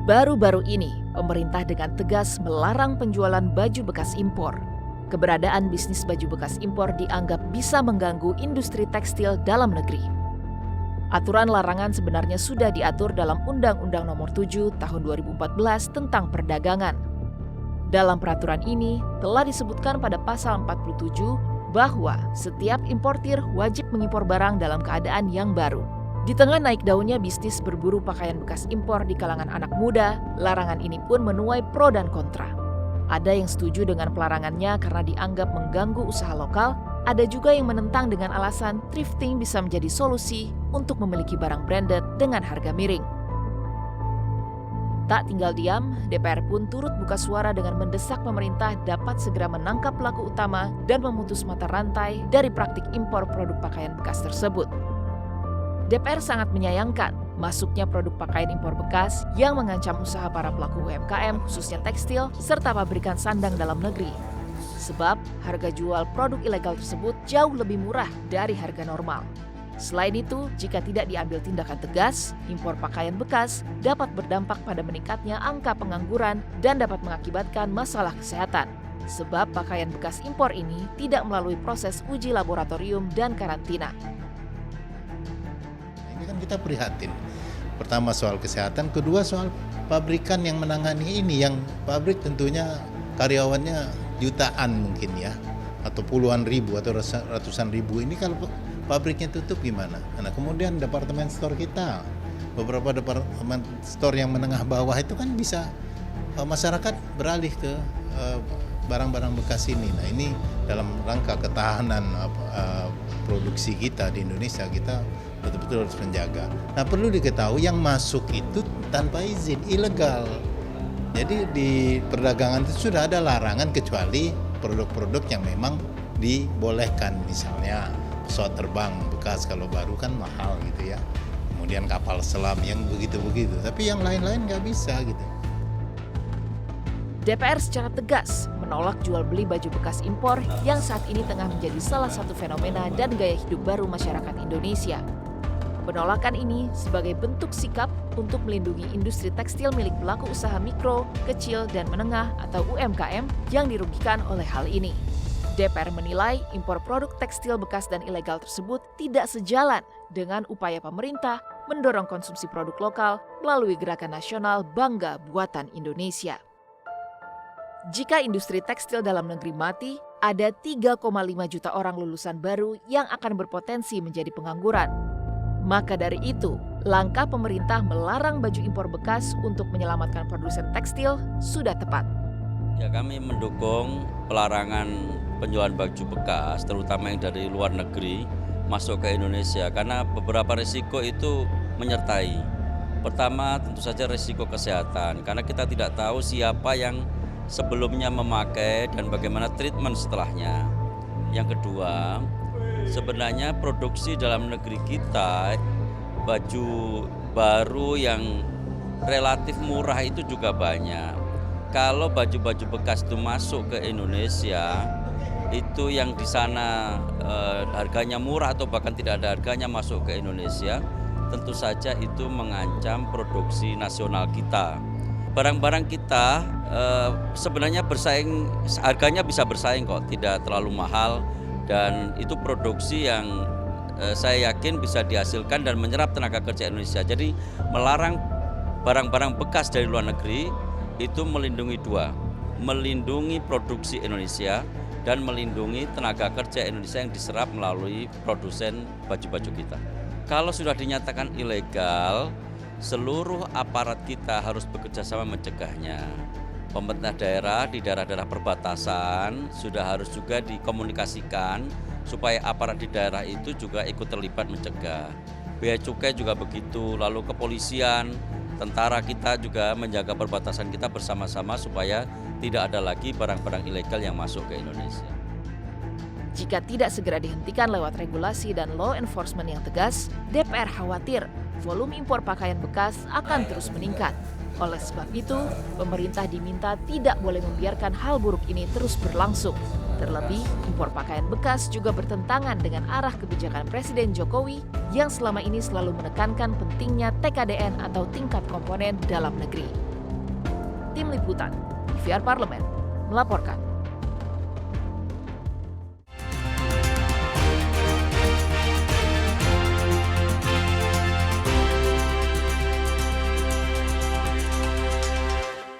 Baru-baru ini, pemerintah dengan tegas melarang penjualan baju bekas impor. Keberadaan bisnis baju bekas impor dianggap bisa mengganggu industri tekstil dalam negeri. Aturan larangan sebenarnya sudah diatur dalam Undang-Undang Nomor 7 Tahun 2014 tentang perdagangan. Dalam peraturan ini telah disebutkan pada pasal 47 bahwa setiap importir wajib mengimpor barang dalam keadaan yang baru. Di tengah naik daunnya bisnis berburu pakaian bekas impor di kalangan anak muda, larangan ini pun menuai pro dan kontra. Ada yang setuju dengan pelarangannya karena dianggap mengganggu usaha lokal, ada juga yang menentang dengan alasan thrifting bisa menjadi solusi untuk memiliki barang branded dengan harga miring. Tak tinggal diam, DPR pun turut buka suara dengan mendesak pemerintah dapat segera menangkap pelaku utama dan memutus mata rantai dari praktik impor produk pakaian bekas tersebut. DPR sangat menyayangkan masuknya produk pakaian impor bekas yang mengancam usaha para pelaku UMKM, khususnya tekstil, serta pabrikan sandang dalam negeri. Sebab harga jual produk ilegal tersebut jauh lebih murah dari harga normal. Selain itu, jika tidak diambil tindakan tegas, impor pakaian bekas dapat berdampak pada meningkatnya angka pengangguran dan dapat mengakibatkan masalah kesehatan. Sebab pakaian bekas impor ini tidak melalui proses uji laboratorium dan karantina. Ini kan kita prihatin. Pertama soal kesehatan, kedua soal pabrikan yang menangani ini, yang pabrik tentunya karyawannya jutaan mungkin ya, atau puluhan ribu atau ratusan ribu. Ini kalau pabriknya tutup gimana? Nah, kemudian departemen store kita, beberapa departemen store yang menengah bawah itu kan bisa masyarakat beralih ke barang-barang bekas ini. Nah, ini dalam rangka ketahanan produksi kita di Indonesia, kita betul-betul harus menjaga. Nah, perlu diketahui yang masuk itu tanpa izin, ilegal. Jadi di perdagangan itu sudah ada larangan kecuali produk-produk yang memang dibolehkan, misalnya pesawat terbang bekas kalau baru kan mahal gitu ya. Kemudian kapal selam yang begitu-begitu, tapi yang lain-lain nggak bisa gitu. DPR secara tegas menolak jual beli baju bekas impor yang saat ini tengah menjadi salah satu fenomena dan gaya hidup baru masyarakat Indonesia. Penolakan ini sebagai bentuk sikap untuk melindungi industri tekstil milik pelaku usaha mikro, kecil, dan menengah atau UMKM yang dirugikan oleh hal ini. DPR menilai impor produk tekstil bekas dan ilegal tersebut tidak sejalan dengan upaya pemerintah mendorong konsumsi produk lokal melalui gerakan nasional Bangga Buatan Indonesia. Jika industri tekstil dalam negeri mati, ada 3,5 juta orang lulusan baru yang akan berpotensi menjadi pengangguran. Maka dari itu, langkah pemerintah melarang baju impor bekas untuk menyelamatkan produsen tekstil sudah tepat. Ya, kami mendukung pelarangan penjualan baju bekas, terutama yang dari luar negeri, masuk ke Indonesia. Karena beberapa risiko itu menyertai. Pertama, tentu saja risiko kesehatan. Karena kita tidak tahu siapa yang sebelumnya memakai dan bagaimana treatment setelahnya. Yang kedua, sebenarnya produksi dalam negeri kita, baju baru yang relatif murah itu juga banyak. Kalau baju-baju bekas itu masuk ke Indonesia, itu yang di sana harganya murah atau bahkan tidak ada harganya masuk ke Indonesia, tentu saja itu mengancam produksi nasional kita. Barang-barang kita sebenarnya bersaing, harganya bisa bersaing kok, tidak terlalu mahal, dan itu produksi yang saya yakin bisa dihasilkan dan menyerap tenaga kerja Indonesia. Jadi melarang barang-barang bekas dari luar negeri itu melindungi dua, melindungi produksi Indonesia dan melindungi tenaga kerja Indonesia yang diserap melalui produsen baju-baju kita. Kalau sudah dinyatakan ilegal, seluruh aparat kita harus bekerja sama mencegahnya. Pemerintah daerah di daerah-daerah perbatasan sudah harus juga dikomunikasikan supaya aparat di daerah itu juga ikut terlibat mencegah. Bea Cukai juga begitu, lalu kepolisian, tentara kita juga menjaga perbatasan kita bersama-sama supaya tidak ada lagi barang-barang ilegal yang masuk ke Indonesia. Jika tidak segera dihentikan lewat regulasi dan law enforcement yang tegas, DPR khawatir volume impor pakaian bekas akan terus meningkat. Oleh sebab itu, pemerintah diminta tidak boleh membiarkan hal buruk ini terus berlangsung. Terlebih, impor pakaian bekas juga bertentangan dengan arah kebijakan Presiden Jokowi yang selama ini selalu menekankan pentingnya TKDN atau tingkat komponen dalam negeri. Tim Liputan, TVR Parlemen, melaporkan.